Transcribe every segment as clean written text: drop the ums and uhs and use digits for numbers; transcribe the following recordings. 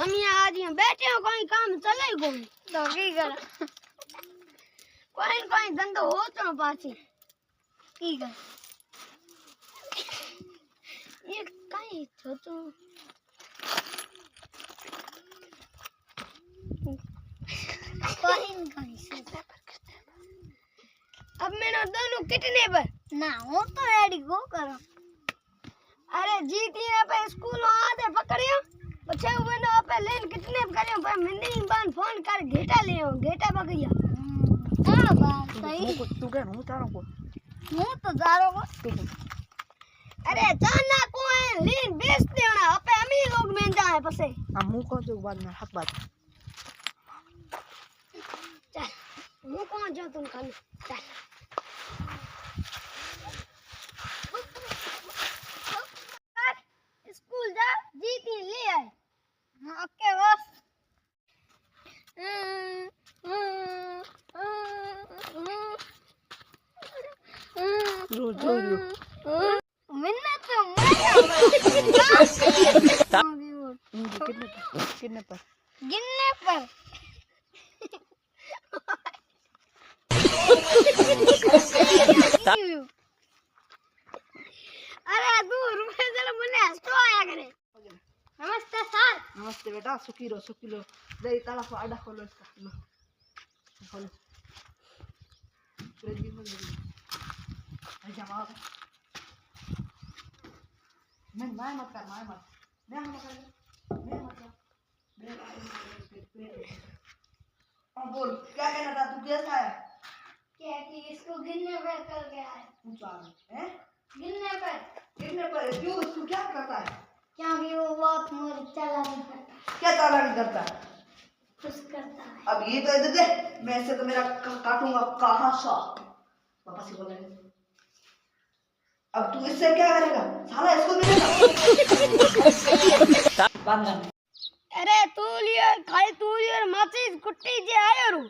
समिया आज यहाँ बैठे हो कोई काम चले गो तो की कर कोई धंधो हो तो पाछी की कर ये कहीं तो तू कहीं से अब मैंने दोनों कितने पर ना हो तो रेडी गो करो अरे जीती ने पे स्कूल आते पकड़ियो पछे बनो पे लेन कितने करियो पे मिनी बान फोन कर घेटा लियो घेटा पकड़िया हां बात सही तू के हूं तारो को हूं तो जारो को अरे जाना को है लेन बेच देना पे अमी लोग में जाए पसे हम मुंह को जो बाद में हक बात चल मुंह को जो तुम कर चल स्कूल जा जीती ले आए ओके बस रो मिन्नत तो कितने पर गिनने पर अरे दूर रुपए चलो मुन्ने हंसतो आया करे नमस्ते सर नमस्ते बेटा सुखी लो दे ताला को आड़ा खोलो इसका लो खोलो फ्रिज में दे अच्छा मां मैं मत कर मैं मत अब बोल क्या कहना था तू कैसा है क्या कि इसको गिनने पर कर गया है पूछा है गिनने पर क्यों उसको क्या करता है क्योंकि वो बहुत मोर चालाकी करता है क्या चालाकी करता है कुछ करता है अब ये तो इधर दे मैं ऐसे तो मेरा काटूंगा कहां सा पापा से बोलेंगे अब तू इससे क्या करेगा साला इसको मिलेगा बांधना अरे तू लियो माची कुट्टी जे आयो रू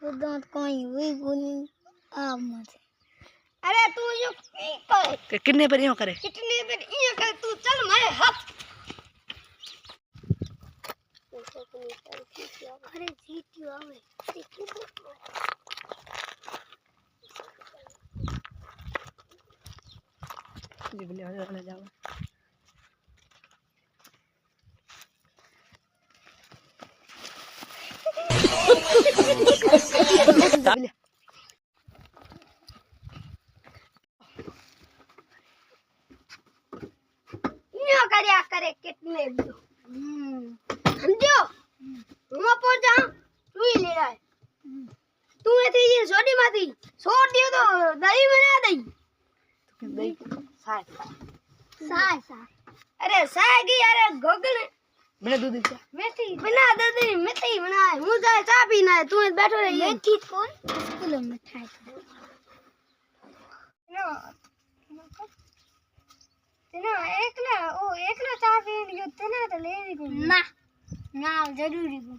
खुदा कोई हुई बोली आ मत अरे तू यो की करे कितने पर यो करे तू चल मारे हाथ अरे जीतियो आवे जी बोले ले जाओ करे कितने समझो हम पर जा तू ही ले रहा है तू ऐसे ये सोडी माती छोड़ दियो तो दही बना दई तो दही साय अरे साय की अरे गोगल बिना दूध से मेथी बिना दूध मेथी बनाए मुझे चाय पीना है तू बैठो रही मेथी कौन स्कूल में खाए तेना एकला चाय पीने जो तेना तो ले ना जरूरी को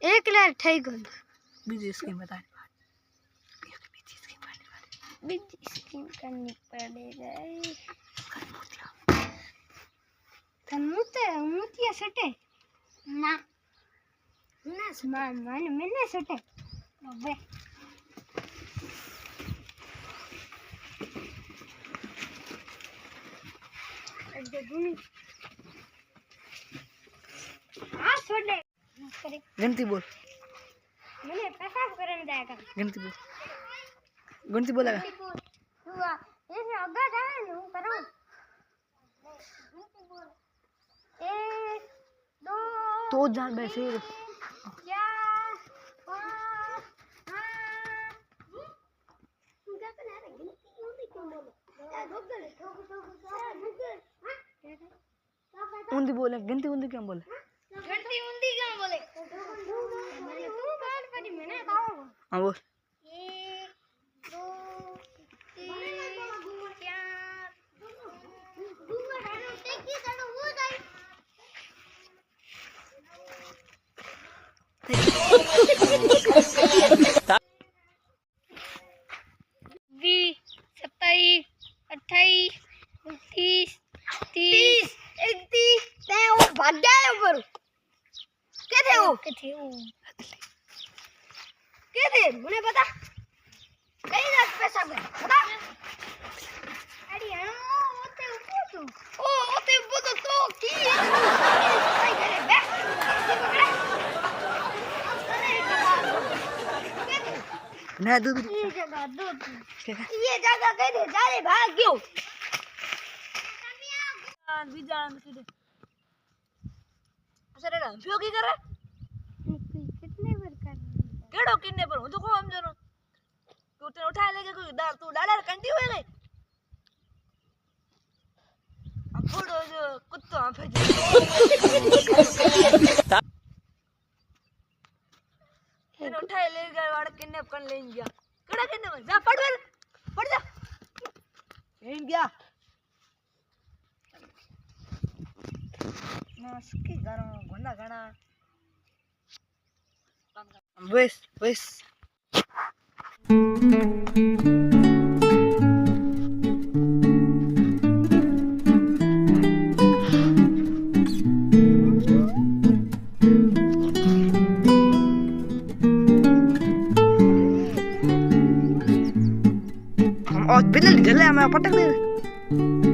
एकला ठाई को बीजी स्कीम बता बीजी स्कीम करनी पड़ेगा मुतिया सटे ना मैंने सटे अबे गिनती बोल मैंने पेशाब करने जाएगा गिनती बोलेगा हुआ इसमें अग्गा जाए ना वो करो 1 2 तो जान वैसे 4 5 तू क्या कर रहा है गिनती क्यों बोले उंदी बोले गिनती उंदी क्यों बोले तू काट पड़ी मैंने बताओ हां बोल 1 2 3 4 27 के थे वो के थे मुझे पता कई लाख पैसा गए पता अरे हां ओते ऊपर तो ओ ओते ऊपर तो की भाई करे बे ना दूध ये जगह दूध ये जगह कह दे जा रे भाग गयो बीजान सीधे सर रे क्यों की कर कितने बार कर केड़ो किन्ने पर हूं तो को हम जनो तू ते उठा लेके कोई तू डालर कंटी होए गई अब फोड़ो जो कुत्ता फज तेरे उठा ले गए वाड़ किन्ने कर ले गया केड़ा किन्ने में जा पड़ जा इन गया Masuk garang guna gana. Wes. Oh, bener gila sama ptek nih.